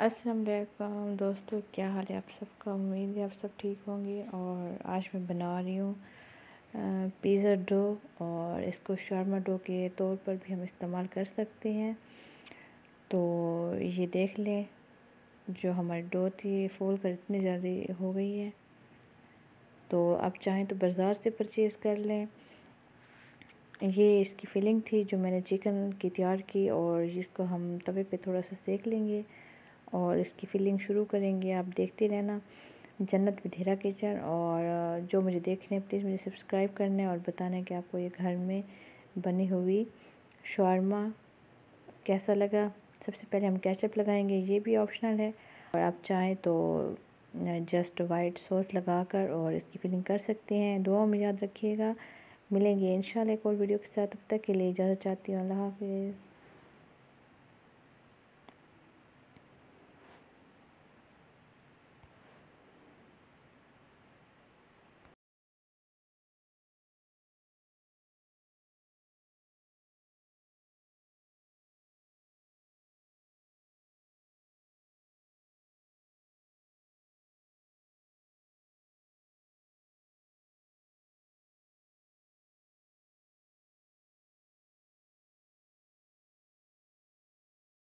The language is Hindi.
अस्सलाम वालेकुम दोस्तों, क्या हाल है आप सबका। उम्मीद है आप सब ठीक होंगे। और आज मैं बना रही हूँ पिज़्ज़ा डो, और इसको शावरमा डो के तौर पर भी हम इस्तेमाल कर सकते हैं। तो ये देख लें, जो हमारी डो थी फूल कर इतनी ज़्यादा हो गई है। तो आप चाहें तो बाज़ार से परचेज़ कर लें। ये इसकी फिलिंग थी जो मैंने चिकन की तैयार की, और इसको हम तवे पे थोड़ा सा सेक लेंगे और इसकी फिलिंग शुरू करेंगे। आप देखते रहना जन्नत विधेरा किचन। और जो मुझे देखने प्लीज़ मुझे सब्सक्राइब करना है और बताना है कि आपको ये घर में बनी हुई शावरमा कैसा लगा। सबसे पहले हम केचप लगाएंगे, ये भी ऑप्शनल है, और आप चाहें तो जस्ट वाइट सॉस लगाकर और इसकी फिलिंग कर सकते हैं। दुआ में याद रखिएगा। मिलेंगे इंशाल्लाह एक और वीडियो के साथ। तब तक के लिए इजाज़त चाहती हूँ। अल्लाह हाफ़िज़।